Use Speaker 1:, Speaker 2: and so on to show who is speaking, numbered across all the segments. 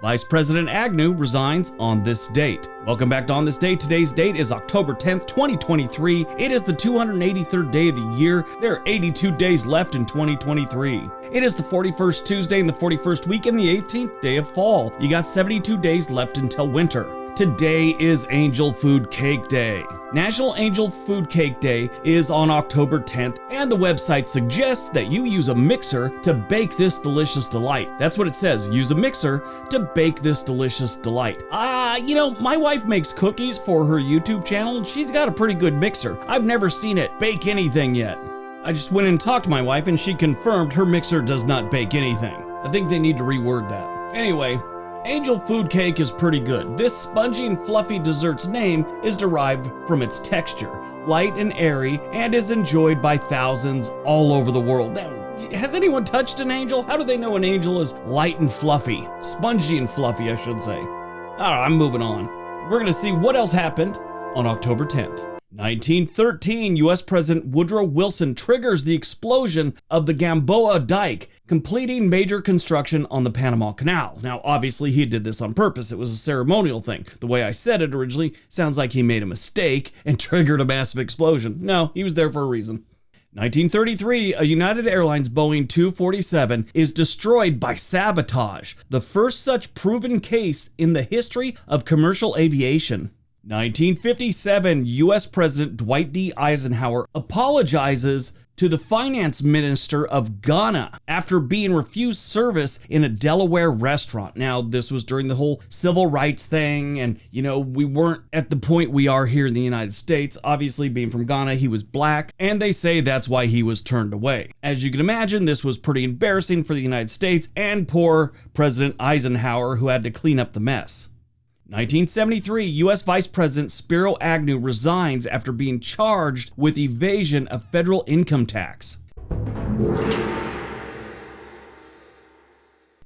Speaker 1: Vice President Agnew resigns on this date. Welcome back to On This Day. Today's date is October 10th, 2023. It is the 283rd day of the year. There are 82 days left in 2023. It is the 41st Tuesday in the 41st week and the 18th day of fall. You got 72 days left until winter. Today is Angel Food Cake Day. National Angel Food Cake Day is on October 10th, and the website suggests that you use a mixer to bake this delicious delight. That's what it says, use a mixer to bake this delicious delight. My wife makes cookies for her YouTube channel, and she's got a pretty good mixer. I've never seen it bake anything yet. I just went and talked to my wife, and she confirmed her mixer does not bake anything. I think they need to reword that. Anyway, Angel Food Cake is pretty good. This spongy and fluffy dessert's name is derived from its texture, light and airy, and is enjoyed by thousands all over the world. Now, has anyone touched an angel? How do they know an angel is light and fluffy? Spongy and fluffy, I should say. I'm moving on. We're gonna see what else happened on October 10th. 1913, U.S. President Woodrow Wilson triggers the explosion of the Gamboa Dike, completing major construction on the Panama Canal. Now, obviously, he did this on purpose. It was a ceremonial thing. The way I said it originally sounds like he made a mistake and triggered a massive explosion. No, he was there for a reason. 1933, a United Airlines Boeing 247 is destroyed by sabotage, the first such proven case in the history of commercial aviation. 1957, U.S. President Dwight D. Eisenhower apologizes to the finance minister of Ghana after being refused service in a Delaware restaurant. Now, this was during the whole civil rights thing, and, we weren't at the point we are here in the United States. Obviously, being from Ghana, he was black, and they say that's why he was turned away. As you can imagine, this was pretty embarrassing for the United States and poor President Eisenhower, who had to clean up the mess. 1973, U.S. Vice President Spiro Agnew resigns after being charged with evasion of federal income tax.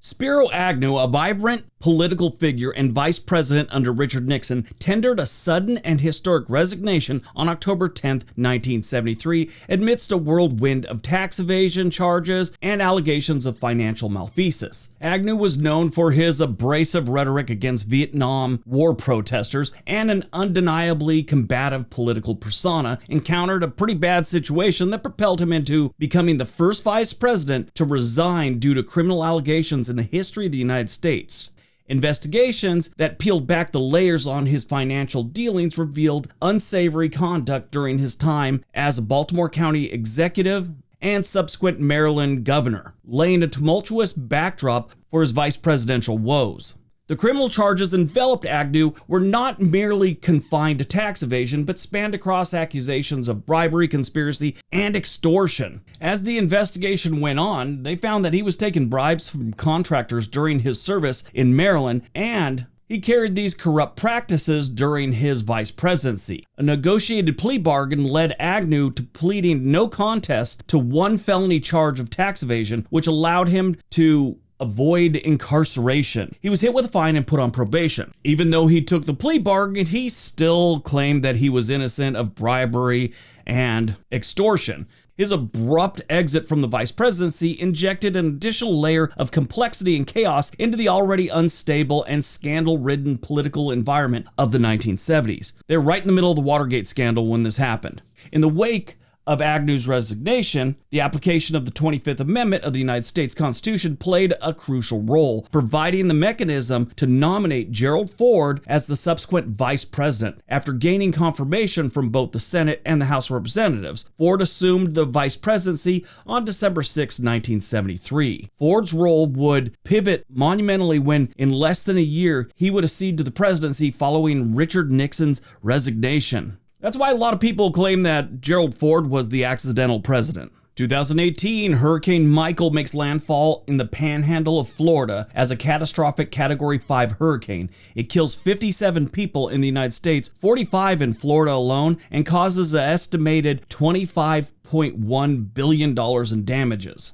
Speaker 1: Spiro Agnew, a vibrant political figure and vice president under Richard Nixon, tendered a sudden and historic resignation on October 10, 1973, amidst a whirlwind of tax evasion charges and allegations of financial malfeasance. Agnew was known for his abrasive rhetoric against Vietnam War protesters and an undeniably combative political persona, encountered a pretty bad situation that propelled him into becoming the first vice president to resign due to criminal allegations in the history of the United States. Investigations that peeled back the layers on his financial dealings revealed unsavory conduct during his time as a Baltimore County executive and subsequent Maryland governor, laying a tumultuous backdrop for his vice presidential woes. The criminal charges enveloped Agnew were not merely confined to tax evasion, but spanned across accusations of bribery, conspiracy, and extortion. As the investigation went on, they found that he was taking bribes from contractors during his service in Maryland, and he carried these corrupt practices during his vice presidency. A negotiated plea bargain led Agnew to pleading no contest to one felony charge of tax evasion, which allowed him to avoid incarceration. He was hit with a fine and put on probation. Even though he took the plea bargain, he still claimed that he was innocent of bribery and extortion. His abrupt exit from the vice presidency injected an additional layer of complexity and chaos into the already unstable and scandal-ridden political environment of the 1970s. They were right in the middle of the Watergate scandal when this happened. In the wake of Agnew's resignation, the application of the 25th Amendment of the United States Constitution played a crucial role, providing the mechanism to nominate Gerald Ford as the subsequent vice president. After gaining confirmation from both the Senate and the House of Representatives, Ford assumed the vice presidency on December 6, 1973. Ford's role would pivot monumentally when, in less than a year, he would accede to the presidency following Richard Nixon's resignation. That's why a lot of people claim that Gerald Ford was the accidental president. 2018, Hurricane Michael makes landfall in the panhandle of Florida as a catastrophic Category 5 hurricane. It kills 57 people in the United States, 45 in Florida alone, and causes an estimated $25.1 billion in damages.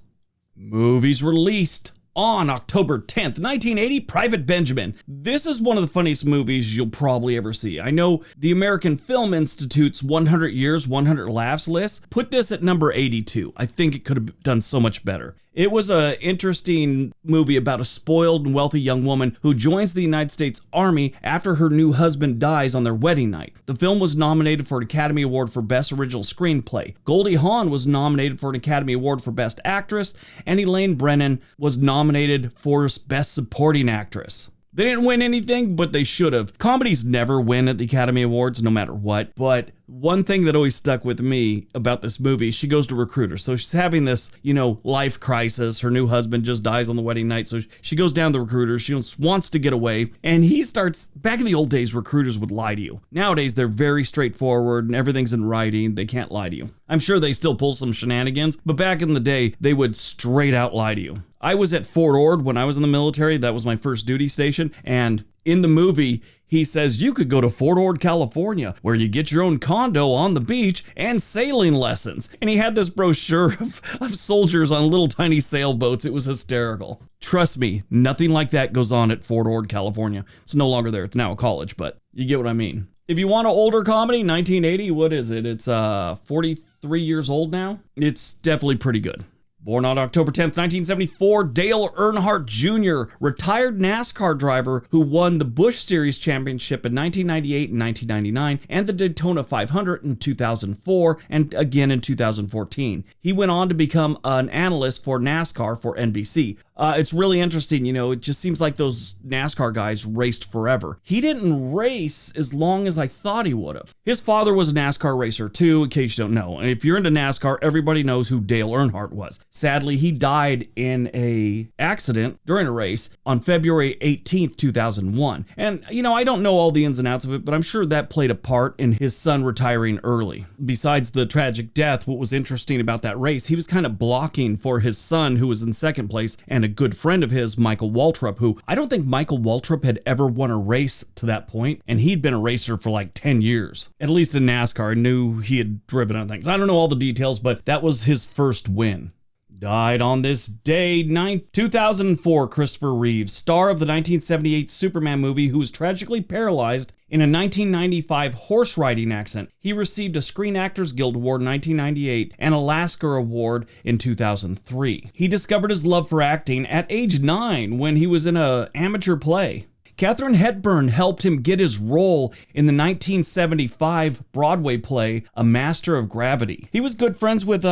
Speaker 1: Movies released on October 10th, 1980, Private Benjamin. This is one of the funniest movies you'll probably ever see. I know the American Film Institute's 100 Years, 100 Laughs list put this at number 82. I think it could have done so much better. It was an interesting movie about a spoiled and wealthy young woman who joins the United States Army after her new husband dies on their wedding night. The film was nominated for an Academy Award for Best Original Screenplay. Goldie Hawn was nominated for an Academy Award for Best Actress, and Elaine Brennan was nominated for Best Supporting Actress. They didn't win anything, but they should have. Comedies never win at the Academy Awards, no matter what. But one thing that always stuck with me about this movie, she goes to recruiters. So she's having this, life crisis. Her new husband just dies on the wedding night. So she goes down to the recruiters. She wants to get away. And he starts, back in the old days, recruiters would lie to you. Nowadays, they're very straightforward and everything's in writing. They can't lie to you. I'm sure they still pull some shenanigans, but back in the day, they would straight out lie to you. I was at Fort Ord when I was in the military. That was my first duty station. And in the movie, he says, you could go to Fort Ord, California, where you get your own condo on the beach and sailing lessons. And he had this brochure of soldiers on little tiny sailboats. It was hysterical. Trust me, nothing like that goes on at Fort Ord, California. It's no longer there. It's now a college, but you get what I mean. If you want an older comedy, 1980, what is it? It's 43 years old now. It's definitely pretty good. Born on October 10th, 1974, Dale Earnhardt Jr., retired NASCAR driver who won the Busch Series Championship in 1998 and 1999 and the Daytona 500 in 2004 and again in 2014. He went on to become an analyst for NASCAR for NBC. It's really interesting, it just seems like those NASCAR guys raced forever. He didn't race as long as I thought he would have. His father was a NASCAR racer too, in case you don't know. And if you're into NASCAR, everybody knows who Dale Earnhardt was. Sadly, he died in an accident during a race on February 18th, 2001. And, I don't know all the ins and outs of it, but I'm sure that played a part in his son retiring early. Besides the tragic death, what was interesting about that race, he was kind of blocking for his son, who was in second place, and a good friend of his, Michael Waltrip, who I don't think Michael Waltrip had ever won a race to that point, and he'd been a racer for like 10 years. At least in NASCAR, I knew he had driven on things. I don't know all the details, but that was his first win. Died on this day, 2004, Christopher Reeves, star of the 1978 Superman movie, who was tragically paralyzed in a 1995 horse riding accident. He received a Screen Actors Guild Award in 1998 and a Lasker Award in 2003. He discovered his love for acting at age 9 when he was in an amateur play. Katharine Hepburn helped him get his role in the 1975 Broadway play, A Master of Gravity. He was good friends with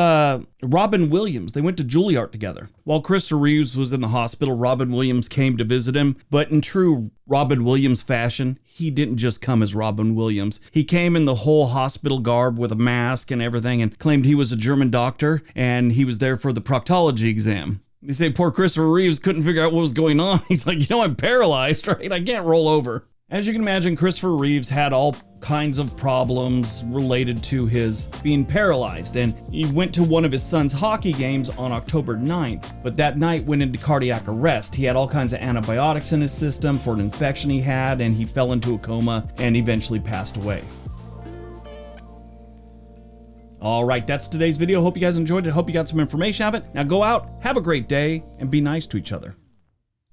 Speaker 1: Robin Williams. They went to Juilliard together. While Christopher Reeves was in the hospital, Robin Williams came to visit him, but in true Robin Williams fashion, he didn't just come as Robin Williams. He came in the whole hospital garb with a mask and everything and claimed he was a German doctor and he was there for the proctology exam. They say poor Christopher Reeves couldn't figure out what was going on. He's like, I'm paralyzed, right? I can't roll over. As you can imagine, Christopher Reeves had all kinds of problems related to his being paralyzed, and he went to one of his son's hockey games on October 9th, but that night went into cardiac arrest. He had all kinds of antibiotics in his system for an infection he had, and he fell into a coma and eventually passed away. All right, that's today's video. Hope you guys enjoyed it. Hope you got some information out of it. Now go out, have a great day, and be nice to each other.